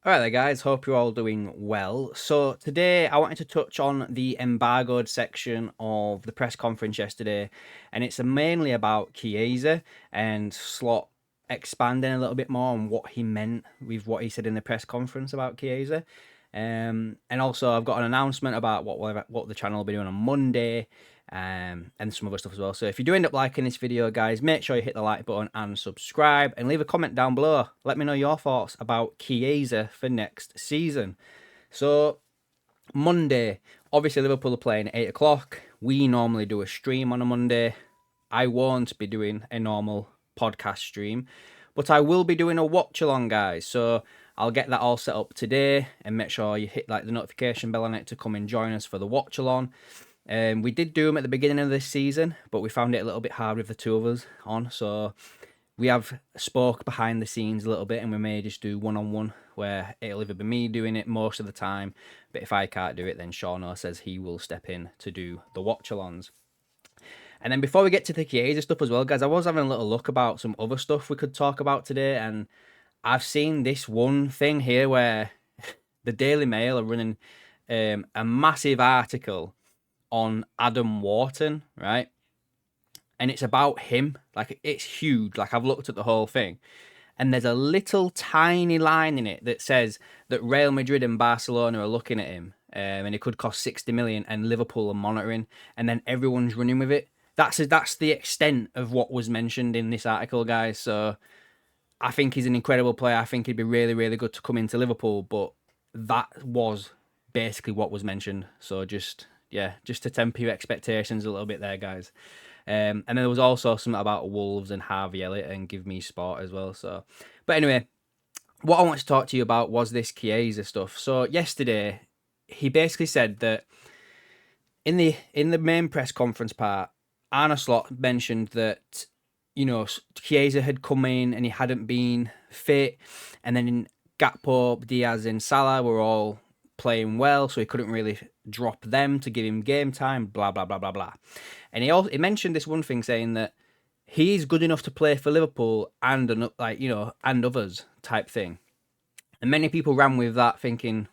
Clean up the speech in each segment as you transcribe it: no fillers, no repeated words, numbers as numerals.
All right, there, guys. Hope you're all doing well. So, today I wanted to touch on the embargoed section of the press conference yesterday, and it's mainly about Chiesa and Slot expanding a little bit more on what he meant with what he said in the press conference about Chiesa. And also, I've got an announcement about what the channel will be doing on Monday, and some other stuff as well. So if you do end up liking this video, guys, make sure you hit the like button and subscribe, and leave a comment down below. Let me know your thoughts about Chiesa for next season. So Monday, obviously Liverpool are playing at 8 o'clock. We normally do a stream on a Monday. I won't be doing a normal podcast stream, but I will be doing a watch along, guys. So I'll get that all set up today, and make sure you hit like the notification bell on it to come and join us for the watch along. We did do them at the beginning of this season, but we found it a little bit hard with the two of us on. So we have spoke behind the scenes a little bit, and we may just do one-on-one where it'll either be me doing it most of the time, but if I can't do it, then Shauno says he will step in to do the watch-alongs. And then before we get to the Chiesa stuff as well, guys, I was having a little look about some other stuff we could talk about today, and I've seen this one thing here where the Daily Mail are running a massive article on Adam Warton, right? And it's about him. Like, it's huge. Like, I've looked at the whole thing, and there's a little tiny line in it that says that Real Madrid and Barcelona are looking at him, and it could cost 60 million, and Liverpool are monitoring, and then everyone's running with it. That's the extent of what was mentioned in this article, guys. So I think he's an incredible player. I think he'd be really, really good to come into Liverpool, but that was basically what was mentioned. So just to temper your expectations a little bit there, guys. And then there was also something about Wolves and Harvey Elliott and Give Me Sport as well. So, but anyway, what I want to talk to you about was this Chiesa stuff. So yesterday, he basically said that in the main press conference part, Arne Slot mentioned that, you know, Chiesa had come in and he hadn't been fit, and then Gakpo, Diaz, and Salah were all playing well, so he couldn't really drop them to give him game time. Blah blah blah blah blah. And he mentioned this one thing, saying that he's good enough to play for Liverpool and and others type thing. And many people ran with that, thinking,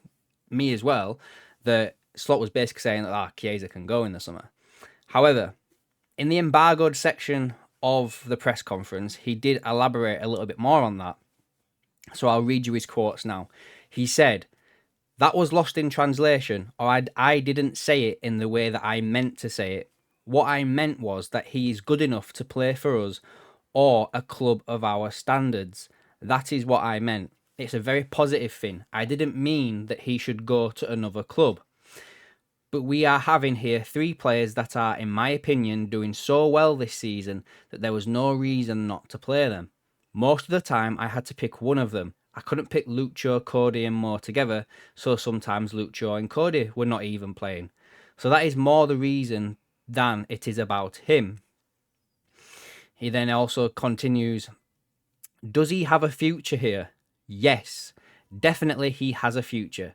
me as well, that Slot was basically saying that Chiesa can go in the summer. However, in the embargoed section of the press conference, he did elaborate a little bit more on that. So I'll read you his quotes now. He said, "That was lost in translation, or I didn't say it in the way that I meant to say it. What I meant was that he is good enough to play for us or a club of our standards. That is what I meant. It's a very positive thing. I didn't mean that he should go to another club. But we are having here three players that are, in my opinion, doing so well this season that there was no reason not to play them. Most of the time, I had to pick one of them. I couldn't pick Lucho, Cody, and Mo together, so sometimes Lucho and Cody were not even playing. So that is more the reason than it is about him." He then also continues, "Does he have a future here? Yes, definitely he has a future.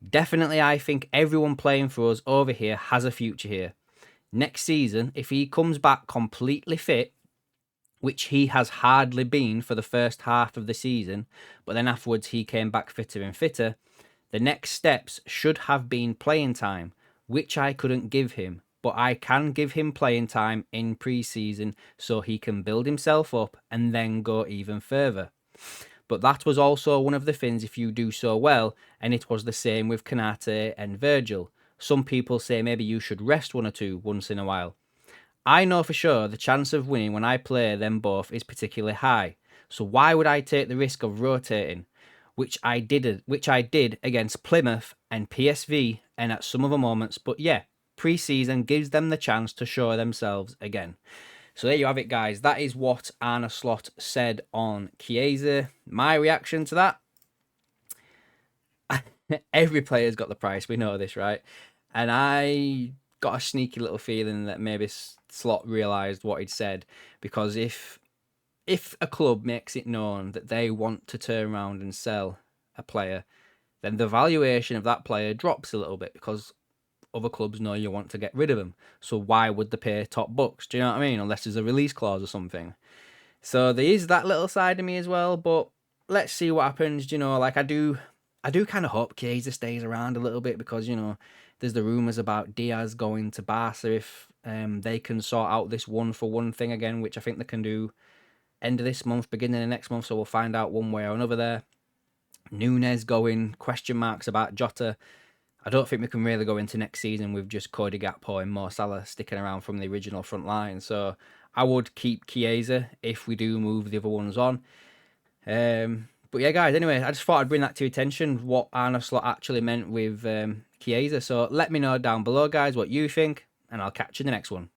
Definitely, I think everyone playing for us over here has a future here. Next season, if he comes back completely fit, which he has hardly been for the first half of the season, but then afterwards he came back fitter and fitter, the next steps should have been playing time, which I couldn't give him, but I can give him playing time in pre-season so he can build himself up and then go even further. But that was also one of the things if you do so well, and it was the same with Kanate and Virgil. Some people say maybe you should rest one or two once in a while. I know for sure the chance of winning when I play them both is particularly high, so why would I take the risk of rotating, which I did against Plymouth and PSV and at some other moments, but yeah, pre-season gives them the chance to show themselves again." So there you have it, guys. That is what Arne Slot said on Chiesa. My reaction to that? Every player's got the price. We know this, right? And I got a sneaky little feeling that maybe Slot realised what he'd said, because if a club makes it known that they want to turn around and sell a player, then the valuation of that player drops a little bit, because other clubs know you want to get rid of them. So why would they pay top bucks? Do you know what I mean? Unless there's a release clause or something. So there is that little side of me as well, but let's see what happens. You know, like I do I do kind of hope Chiesa stays around a little bit because, there's the rumours about Diaz going to Barca if they can sort out this one-for-one thing again, which I think they can do end of this month, beginning of next month, so we'll find out one way or another there. Nunes going, question marks about Jota. I don't think we can really go into next season with just Cody Gakpo and Mo Salah sticking around from the original front line. So I would keep Chiesa if we do move the other ones on. But yeah, guys, anyway, I just thought I'd bring that to your attention, what Arne Slot actually meant with Chiesa. So let me know down below, guys, what you think, and I'll catch you in the next one.